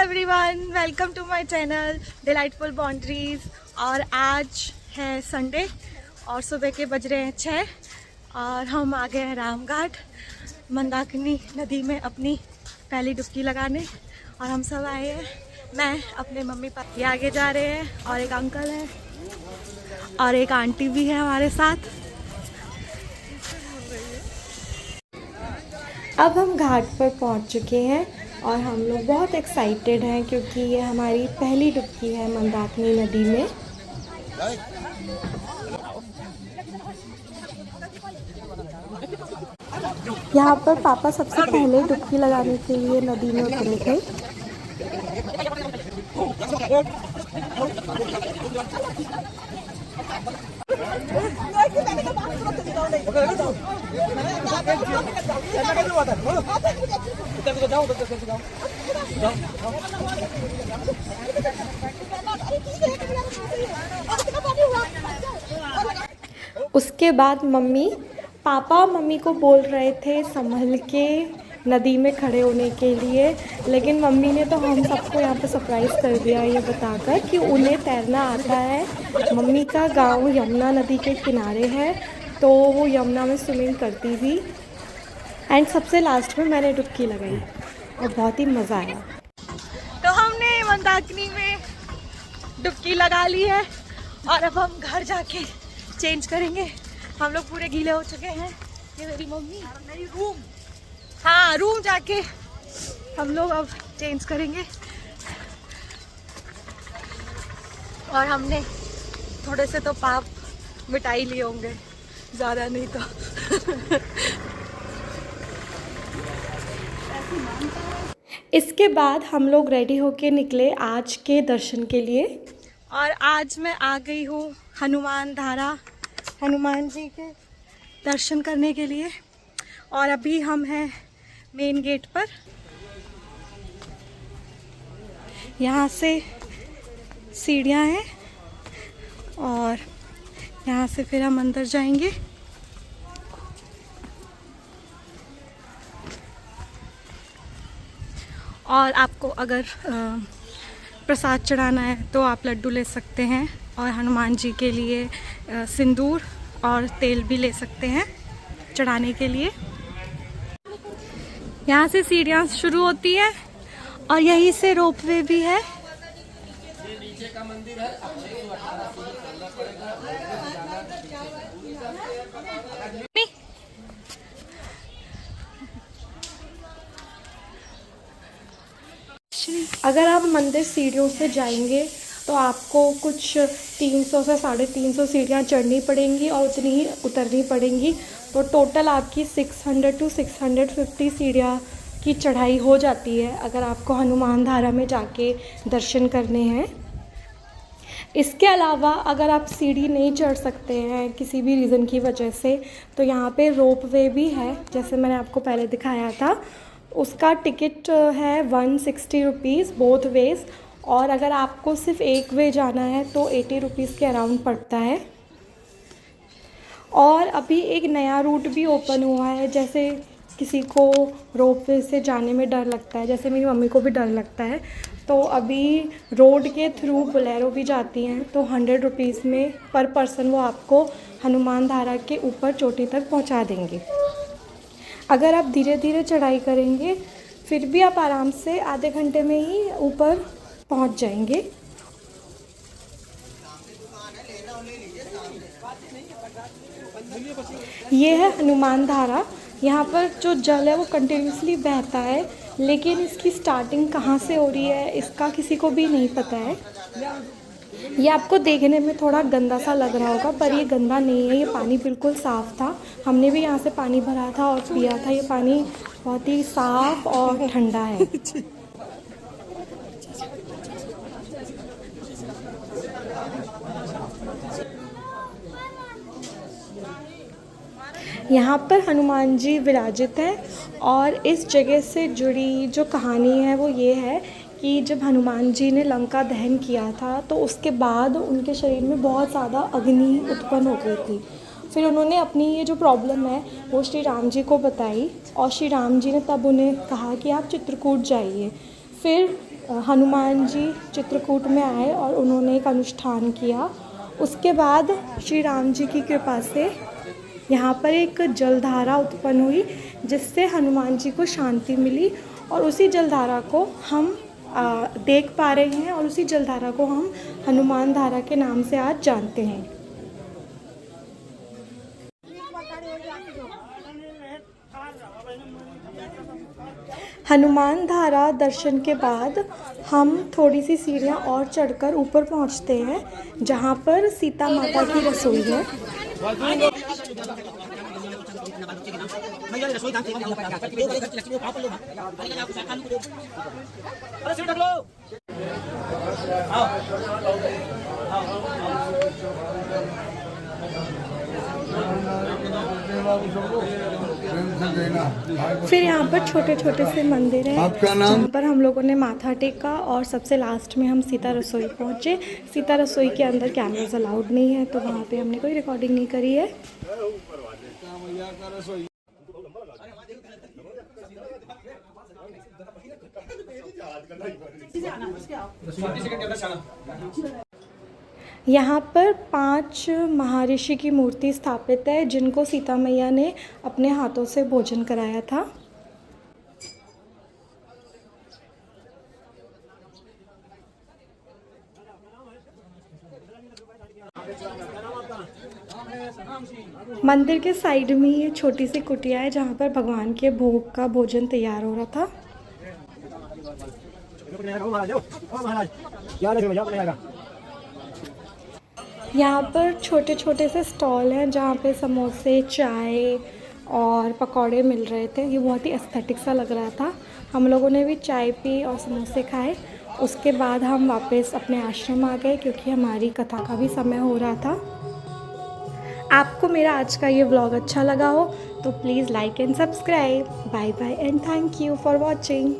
Everyone, welcome to my channel delightful boundaries. और आज है संडे और सुबह के बज रहे हैं 6 और हम आ गए हैं रामघाट मंदाकिनी नदी में अपनी पहली डुबकी लगाने। और हम सब आए हैं, मैं अपने मम्मी पापा ये आगे जा रहे हैं और एक अंकल है और एक आंटी भी है हमारे साथ। अब हम घाट पर पहुंच चुके हैं और हम लोग बहुत एक्साइटेड हैं क्योंकि ये हमारी पहली डुबकी है मंदाकिनी नदी में। यहाँ पर पापा सबसे पहले डुबकी लगाने के लिए नदी में उतरे थे। उसके बाद पापा मम्मी को बोल रहे थे संभल के नदी में खड़े होने के लिए, लेकिन मम्मी ने तो हम सबको यहाँ पे सरप्राइज़ कर दिया ये बताकर कि उन्हें तैरना आता है। मम्मी का गांव यमुना नदी के किनारे है तो वो यमुना में स्विमिंग करती थी। एंड सबसे लास्ट में मैंने डुबकी लगाई और बहुत ही मज़ा आया। तो हमने मंदाकिनी में डुबकी लगा ली है और अब हम घर जाके चेंज करेंगे। हम लोग पूरे गीले हो चुके हैं। ये मेरी मम्मी, मेरी रूम, हाँ रूम जाके हम लोग अब चेंज करेंगे। और हमने थोड़े से तो पाप मिटा ही लिए होंगे, ज़्यादा नहीं तो। इसके बाद हम लोग रेडी होके निकले आज के दर्शन के लिए। और आज मैं आ गई हूँ हनुमान धारा, हनुमान जी के दर्शन करने के लिए। और अभी हम हैं मेन गेट पर। यहाँ से सीढ़ियाँ हैं और यहाँ से फिर हम अंदर जाएंगे। और आपको अगर प्रसाद चढ़ाना है तो आप लड्डू ले सकते हैं और हनुमान जी के लिए सिंदूर और तेल भी ले सकते हैं चढ़ाने के लिए। यहाँ से सीढ़ियाँ शुरू होती है और यहीं से रोपवे भी है। नीचे का मंदिर है। अगर आप मंदिर सीढ़ियों से जाएंगे तो आपको कुछ 300 से 350 सीढ़ियाँ चढ़नी पड़ेंगी और उतनी ही उतरनी पड़ेंगी। तो टोटल आपकी 600 to 650 सीढ़ियाँ की चढ़ाई हो जाती है अगर आपको हनुमान धारा में जाके दर्शन करने हैं। इसके अलावा अगर आप सीढ़ी नहीं चढ़ सकते हैं किसी भी रीज़न की वजह से तो यहाँ पे रोप वे भी है, जैसे मैंने आपको पहले दिखाया था। उसका टिकट है 160 रुपीज़ बोथ वेज़। और अगर आपको सिर्फ एक वे जाना है तो 80 रुपीज़ के अराउंड पड़ता है। और अभी एक नया रूट भी ओपन हुआ है, जैसे किसी को रोप वे से जाने में डर लगता है, जैसे मेरी मम्मी को भी डर लगता है, तो अभी रोड के थ्रू बोलेरो भी जाती हैं। तो 100 रुपीज़ में पर पर्सन वो आपको हनुमान धारा के ऊपर चोटी तक पहुंचा देंगे। अगर आप धीरे धीरे चढ़ाई करेंगे फिर भी आप आराम से आधे घंटे में ही ऊपर पहुंच जाएंगे। ये है हनुमान धारा। यहाँ पर जो जल है वो कंटिन्यूसली बहता है, लेकिन इसकी स्टार्टिंग कहाँ से हो रही है इसका किसी को भी नहीं पता है। ये आपको देखने में थोड़ा गंदा सा लग रहा होगा पर ये गंदा नहीं है, ये पानी बिल्कुल साफ़ था। हमने भी यहाँ से पानी भरा था और पिया था। ये पानी बहुत ही साफ़ और ठंडा है। यहाँ पर हनुमान जी विराजित हैं और इस जगह से जुड़ी जो कहानी है वो ये है कि जब हनुमान जी ने लंका दहन किया था तो उसके बाद उनके शरीर में बहुत ज़्यादा अग्नि उत्पन्न हो गई थी। फिर उन्होंने अपनी ये जो प्रॉब्लम है वो श्री राम जी को बताई और श्री राम जी ने तब उन्हें कहा कि आप चित्रकूट जाइए। फिर हनुमान जी चित्रकूट में आए और उन्होंने एक अनुष्ठान किया। उसके बाद श्री राम जी की कृपा से यहाँ पर एक जलधारा उत्पन्न हुई जिससे हनुमान जी को शांति मिली और उसी जलधारा को हम देख पा रहे हैं और उसी जलधारा को हम हनुमान धारा के नाम से आज जानते हैं। हनुमान धारा दर्शन के बाद हम थोड़ी सी सीढ़ियाँ और चढ़कर ऊपर पहुँचते हैं जहाँ पर सीता माता की रसोई है। फिर यहाँ पर छोटे छोटे से मंदिर हैं जहाँ पर हम लोगों ने माथा टेका और सबसे लास्ट में हम सीता रसोई पहुँचे। सीता रसोई के अंदर कैमरास अलाउड नहीं है तो वहाँ पे हमने कोई रिकॉर्डिंग नहीं करी है। यहाँ पर 5 महर्षि की मूर्ति स्थापित है जिनको सीता मैया ने अपने हाथों से भोजन कराया था। मंदिर के साइड में ये छोटी सी कुटिया है जहाँ पर भगवान के भोग का भोजन तैयार हो रहा था। यहाँ पर छोटे छोटे से स्टॉल हैं जहाँ पे समोसे, चाय और पकौड़े मिल रहे थे। ये बहुत ही एस्थेटिक सा लग रहा था। हम लोगों ने भी चाय पी और समोसे खाए। उसके बाद हम वापस अपने आश्रम आ गए क्योंकि हमारी कथा का भी समय हो रहा था। आपको मेरा आज का ये व्लॉग अच्छा लगा हो तो please like and subscribe. Bye bye and thank you for watching.